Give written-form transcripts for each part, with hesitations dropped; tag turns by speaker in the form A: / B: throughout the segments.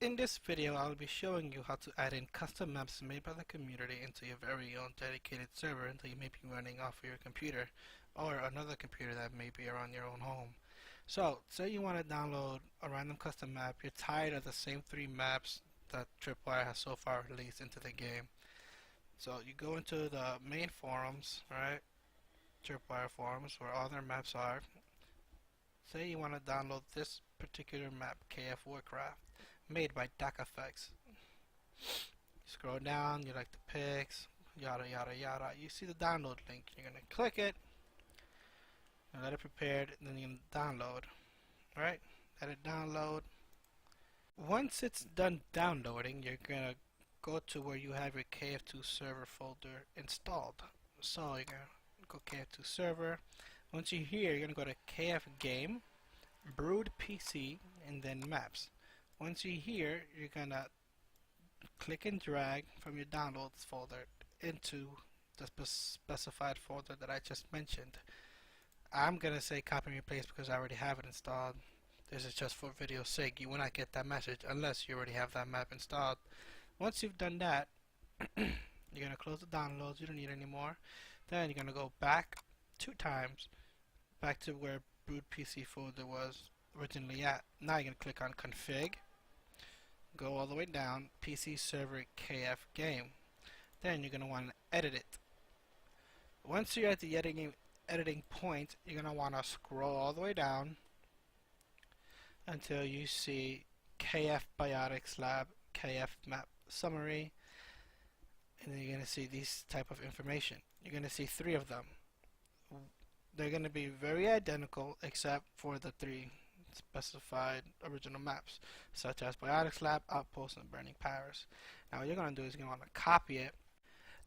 A: In this video, I'll be showing you how to add in custom maps made by the community into your very own dedicated server that you may be running off of your computer or another computer that may be around your own home. So, say you want to download a random custom map, you're tired of the same 3 maps that Tripwire has so far released into the game. So you go into the main forums, right? Tripwire forums where all their maps are. Say you want to download this particular map, KF Warcraft, made by Dahdii. Scroll down, you like the pics, yada yada yada. You see the download link. You're gonna click it, and let it prepare, and then you're gonna download. Alright? Let it download. Once it's done downloading, you're gonna go to where you have your KF2 server folder installed. So you're gonna go KF2 server. Once you're here, you're gonna go to KF game, Brood PC, and then maps. Once you're here, you're gonna click and drag from your downloads folder into the specified folder that I just mentioned. I'm gonna say copy and replace because I already have it installed. This is just for video's sake. You will not get that message unless you already have that map installed. Once you've done that, you're gonna close the downloads. You don't need any more. Then you're gonna go back 2 times, back to where Brood PC folder was originally at. Now you're gonna click on config. Go all the way down, PC server KF game. Then you're going to want to edit it. Once you're at the editing point, you're going to want to scroll all the way down until you see KF Biotics Lab, KF map summary, and then you're going to see these type of information. You're going to see 3 of them. They're going to be very identical except for the 3 specified original maps, such as Biotics Lab, Outpost, and Burning Paris. Now what you're going to do is you're going to want to copy it.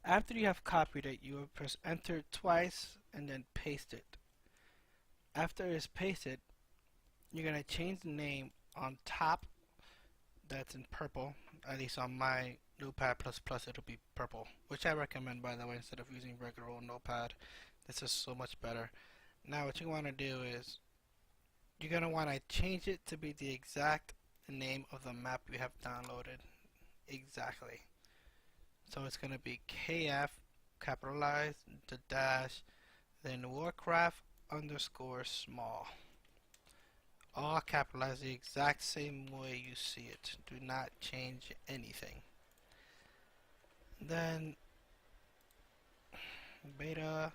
A: After you have copied it, you will press enter twice and then paste it. After it's pasted, you're going to change the name on top, that's in purple, at least on my Notepad++, it'll be purple, which I recommend, by the way, instead of using regular old Notepad. This is so much better. Now what you want to do is you're going to want to change it to be the exact name of the map you have downloaded. Exactly. So it's going to be KF, capitalized, the dash, then Warcraft _ small. All capitalized the exact same way you see it. Do not change anything. Then beta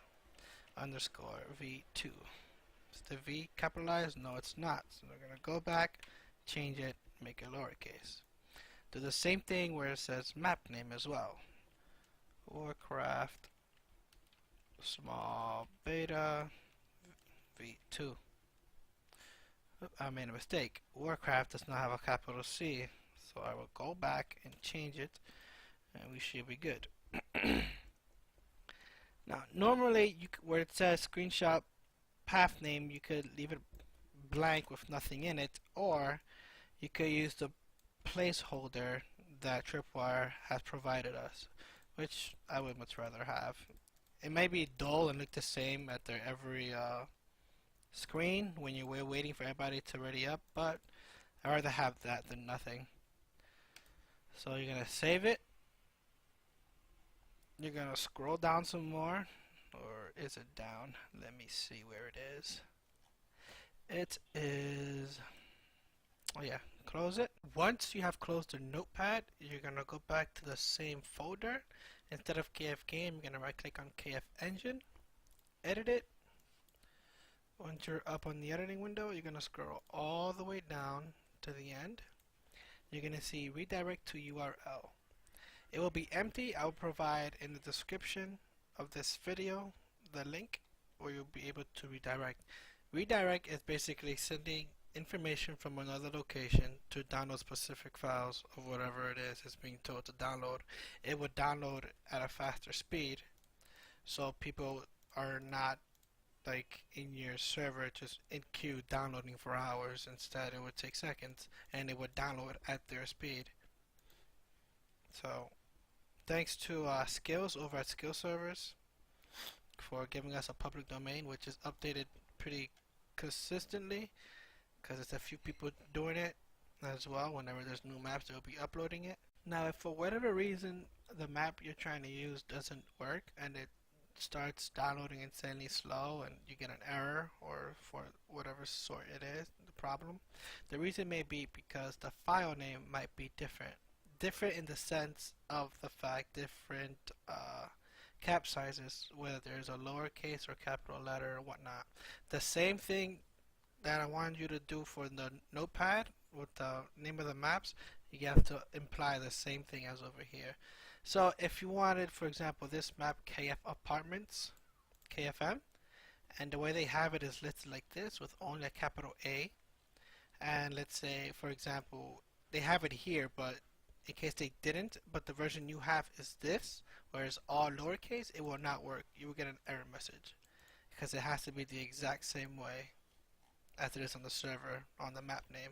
A: _ v2. Is the V capitalized? No, it's not. So we're going to go back, change it, make it lowercase. Do the same thing where it says map name as well. Warcraft small beta v2. I made a mistake. Warcraft does not have a capital C, so I will go back and change it, and we should be good. Now, normally, where it says screenshot path name, you could leave it blank with nothing in it, or you could use the placeholder that Tripwire has provided us, which I would much rather have. It may be dull and look the same at their every screen when you're waiting for everybody to ready up, but I'd rather have that than nothing. So you're going to save it. You're going to scroll down some more. Or is it down? Let me see where it is. It is, oh yeah, close it. Once you have closed the notepad, you're going to go back to the same folder. Instead of KF game, you're going to right click on KF engine, edit it. Once you're up on the editing window, you're going to scroll all the way down to the end. You're going to see redirect to URL. It will be empty. I will provide in the description of this video the link where you'll be able to redirect. Redirect is basically sending information from another location to download specific files of whatever it is it's being told to download. It would download at a faster speed, so people are not like in your server just in queue downloading for hours. Instead, it would take seconds and it would download at their speed. So thanks to Skills over at Skill Servers for giving us a public domain, which is updated pretty consistently because it's a few people doing it. as well. Whenever there's new maps, they'll be uploading it. Now, if for whatever reason the map you're trying to use doesn't work and it starts downloading insanely slow and you get an error or for whatever sort it is, the problem, the reason may be because the file name might be different. Different in the sense of the fact different cap sizes, whether there's a lowercase or capital letter or whatnot. The same thing that I wanted you to do for the notepad with the name of the maps, you have to imply the same thing as over here. So if you wanted, for example, this map KF Apartments, KFM, and the way they have it is listed like this with only a capital A, and let's say, for example, they have it here, but in case they didn't, but the version you have is this, whereas all lowercase, it will not work. You will get an error message because it has to be the exact same way as it is on the server on the map name.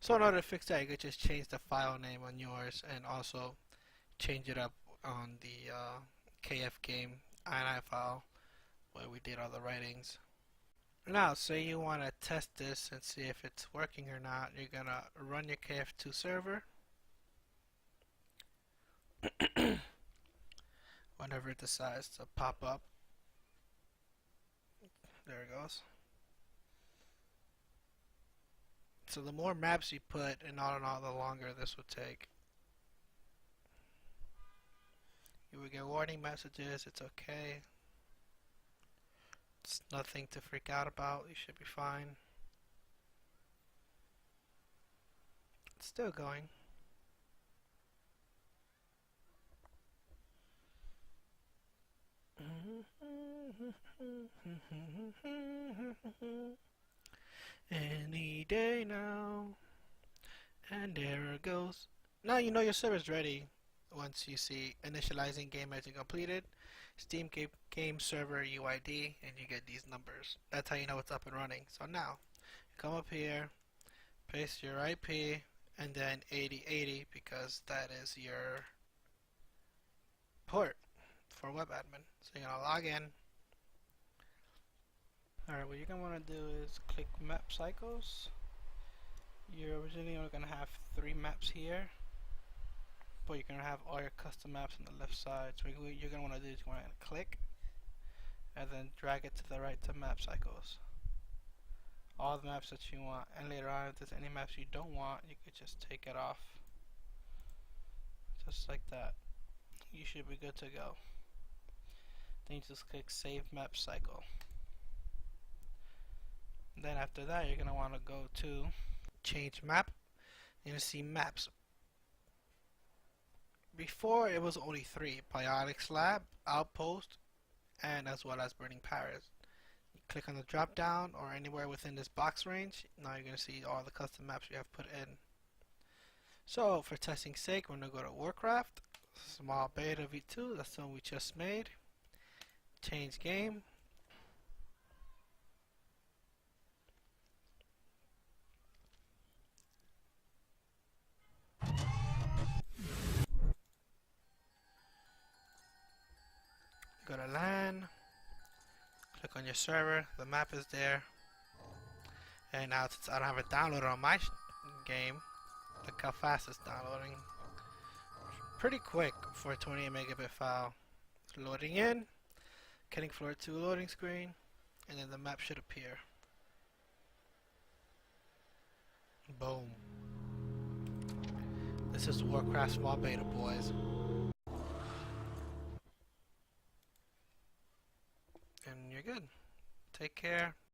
A: So in order to fix that, you could just change the file name on yours and also change it up on the KF game ini file where we did all the writings. Now, say you want to test this and see if it's working or not. You're gonna run your KF2 server. Whenever it decides to pop up. There it goes. So the more maps you put, and all in all, the longer this will take. You will get warning messages. It's okay. It's nothing to freak out about. You should be fine. It's still going. Any day now. And there it goes. Now you know your server's ready. Once you see initializing game as completed, Steam game server UID, and you get these numbers. That's how you know it's up and running. So now, come up here, paste your IP, and then 8080 because that is your port for WebAdmin. So you're gonna log in. Alright, what you're gonna want to do is click Map Cycles. You're originally only gonna have 3 maps here, but you're gonna have all your custom maps on the left side. So what you're gonna want to do is you're gonna click and then drag it to the right to Map Cycles. All the maps that you want, and later on, if there's any maps you don't want, you could just take it off, just like that. You should be good to go. Then you just click Save Map Cycle. Then after that, you're gonna want to go to Change Map. You're gonna see Maps. Before it was only 3: Biotic Slab, Outpost, and as well as Burning Paris. You click on the drop down or anywhere within this box range. Now you're gonna see all the custom maps you have put in. So for testing sake, we're gonna go to Warcraft, small beta v2. That's the one we just made. Change game. Go to LAN, click on your server, the map is there, and now since I don't have it downloaded on my game, look how fast it's downloading. Pretty quick for a 28 megabit file. It's loading in, getting floor 2 loading screen, and then the map should appear. Boom. This is Warcraft small beta, boys. And you're good. Take care.